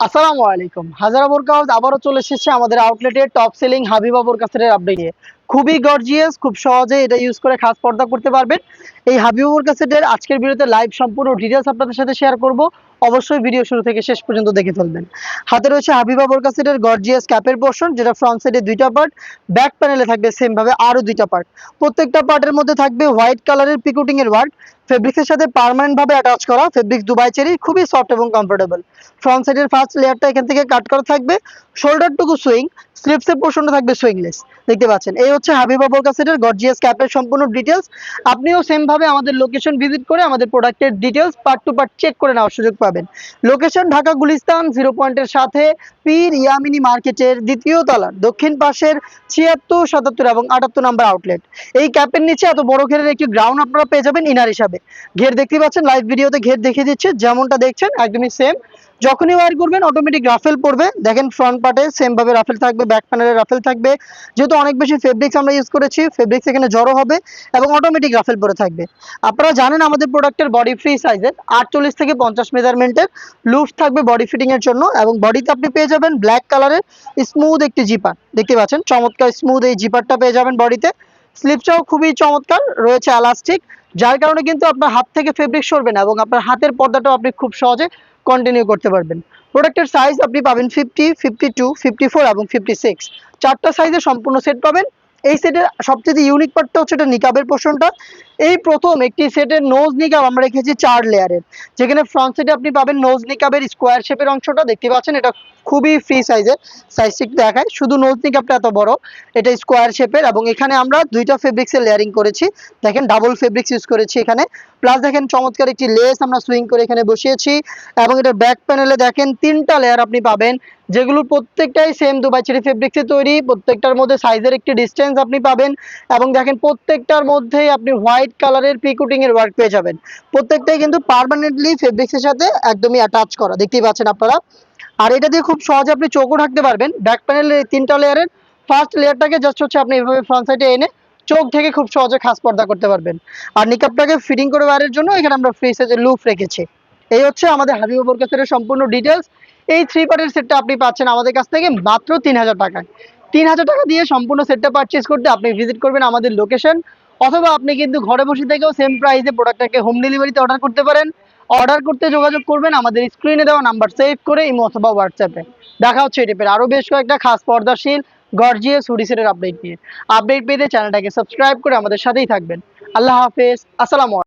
আসসালামু আলাইকুম। হাজারা বোরকা হাউস আবারও চলে এসেছে আমাদের আউটলেটের টপ সেলিং হাবিবা বোরকা সেটের আপডেট নিয়ে। খুবই গর্জিয়াস, খুব সহজে এটা ইউজ করে খাস পর্দা করতে পারবেন। এই হাবিবা বোরকা সেটের আজকের ভিডিওতে লাইভ সম্পূর্ণ ডিটেইলস আপনাদের সাথে শেয়ার করব। অবশ্যই ভিডিও শুরু থেকে শেষ পর্যন্ত দেখে ফেলবেন। হাতে রয়েছে হাবিবা বোরকা সেটের গর্জিয়াস ক্যাপের পোরশন, যেটা ফ্রন্ট সাইডে দুইটা পার্ট, ব্যাক প্যানেলে থাকবে সেম ভাবে আরো দুইটা পার্ট। প্রত্যেকটা পার্টের মধ্যে থাকবে হোয়াইট কালারের পিকুটিং এর ওয়ার্ক। ফেব্রিক্সের সাথে পার্মানেন্ট ভাবে অ্যাটাচ করা, ফেব্রিক্স দুবাই চেরি, খুবই সফট এবং কমফোর্টেবল। ফ্রন্ট সাইডের ফার্স্ট লেয়ারটা এখান থেকে কাট করা থাকবে, শোল্ডারটুকু সুইং, স্লিপসের পোর্শনটা থাকবে সুইংলেস। দেখতে পাচ্ছেন এই হচ্ছে হাবিবা বোরকা সেটের গর্জিয়াস ক্যাপের সম্পূর্ণ ডিটেলস। আপনিও সেম ভাবে আমাদের লোকেশন ভিজিট করে আমাদের প্রোডাক্টের details part to part check করে নেওয়ার সুযোগ পাবেন। লোকেশন ঢাকা গুলিস্তান 0 পয়েন্টের সাথে পীর ইয়ামিনী মার্কেটের দ্বিতীয় তলার দক্ষিণ পাশের 76, 77 এবং 78 নাম্বার আউটলেট। এই ক্যাপের নিচে এত বড় ঘেরের একটি গ্রাউন্ড আপনারা পেয়ে যাবেন ইনার হিসাবে। ঘের দেখতে পাচ্ছেন, লাইভ ভিডিওতে ঘের দেখিয়ে দিচ্ছে, যেমনটা দেখছেন একদমই সেম। যখনই ওয়্যার করবেন অটোমেটিক রাফেল পড়বে। দেখেন ফ্রন্ট পার্টে সেম ভাবে রাফেল থাকবে, ব্যাক প্যানেলে রাফেল থাকবে। যেহেতু অনেক বেশি ফেব্রিক্স আমরা ইউজ করেছি, ফেব্রিক্স এখানে জড়ো হবে এবং অটোমেটিক রাফেল পরে থাকবে। আপনারা জানেন আমাদের প্রোডাক্টের বডি ফ্রি সাইজের 48 থেকে 50 মেজারমেন্টের লুফ থাকবে বডি ফিটিং এর জন্য, এবং বডিতে আপনি পেয়ে যাবেন ব্ল্যাক কালারের স্মুথ একটি জিপার। দেখতে পাচ্ছেন চমৎকার স্মুথ এই জিপারটা পেয়ে যাবেন বডিতে। স্লিপটাও খুবই চমৎকার, রয়েছে এলাস্টিক, যার কারণে কিন্তু আপনার হাত থেকে ফেব্রিক সরবে না এবং আপনার হাতের পর্দাটাও আপনি খুব সহজে কন্টিনিউ করতে পারবেন। প্রোডাক্টের সাইজ আপনি পাবেন 50, 52, 54 এবং 56, চারটা সাইজে সম্পূর্ণ সেট পাবেন। এই সেটের সবচেয়ে ইউনিক পার্টটা হচ্ছে এটা নিকাবের পোর্শনটা। এই প্রথম একটি সেটের নোজ নিকাব আমরা রেখেছি 4 লেয়ারের, যেখানে ফ্রন্ট সাইডে আপনি পাবেন নোজ নিকাবের স্কোয়ার শেপের অংশটা। দেখতে পাচ্ছেন এটা খুবই ফ্রি সাইজের, সাইজটি দেখায়, শুধু নোজ নিকাবটা এত বড়, এটা স্কোয়ার শেপের, এবং এখানে আমরা দুইটা ফেব্রিক্সের লেয়ারিং করেছি। দেখেন ডাবল ফেব্রিক্স ইউজ করেছি এখানে, প্লাস দেখেন চমৎকার একটি লেস আমরা সুইং করে এখানে বসিয়েছি। এবং এটা ব্যাক প্যানেলে দেখেন 3টা লেয়ার আপনি পাবেন, যেগুলো প্রত্যেকটাই সেম দুবাই চেরি ফেব্রিক্সে তৈরি। প্রত্যেকটার মধ্যে সাইজের একটি ডিস্টেন্স আপনি পাবেন, এবং দেখেন প্রত্যেকটার মধ্যেই আপনি হোয়াইট কালারের পিকুটিং এর ওয়ার্ক পেয়ে যাবেন। প্রত্যেকটাই কিন্তু পার্মানেন্টলি ফেব্রিক্সের সাথে একদমই অ্যাটাচ করা, দেখতেই পাচ্ছেন আপনারা। আর এটা দিয়ে খুব সহজে আপনি চোখও ঢাকতে পারবেন। ব্যাক প্যানেলের 3টা লেয়ারের ফার্স্ট লেয়ারটাকে জাস্ট হচ্ছে আপনি এভাবে ফ্রন্ট সাইডে এনে চোখ থেকে খুব সহজে খাস পর্দা করতে পারবেন। আর নিকাবটাকে ফিটিং করে বাইরের জন্য এখানে আমরা ফ্রি সাইজের লুপ রেখেছি। এই হচ্ছে আমাদের হাবিবা বোরকা সেটের সম্পূর্ণ ডিটেলস। এই 3 পার্টের সেটটা আপনি পাচ্ছেন আমাদের কাছ থেকে মাত্র 3000 টাকায়। 3000 টাকা দিয়ে সম্পূর্ণ সেটটা পারচেজ করতে আপনি ভিজিট করবেন আমাদের লোকেশন, অথবা আপনি কিন্তু ঘরে বসে থেকেও সেম প্রাইসে প্রোডাক্টটাকে হোম ডেলিভারিতে অর্ডার করতে পারেন। অর্ডার করতে যোগাযোগ করবেন আমাদের স্ক্রিনে দেওয়া নাম্বার সেভ করে ইমো অথবা হোয়াটসঅ্যাপে। দেখা হচ্ছে এই টাইপের আরও বেশ কয়েকটা খাস পর্দাশীল গর্জিয়াস হুডি সেটের আপডেট নিয়ে। আপডেট পেতে চ্যানেলটাকে সাবস্ক্রাইব করে আমাদের সাথেই থাকবেন। আল্লাহ হাফেজ, আসসালামু আলাইকুম।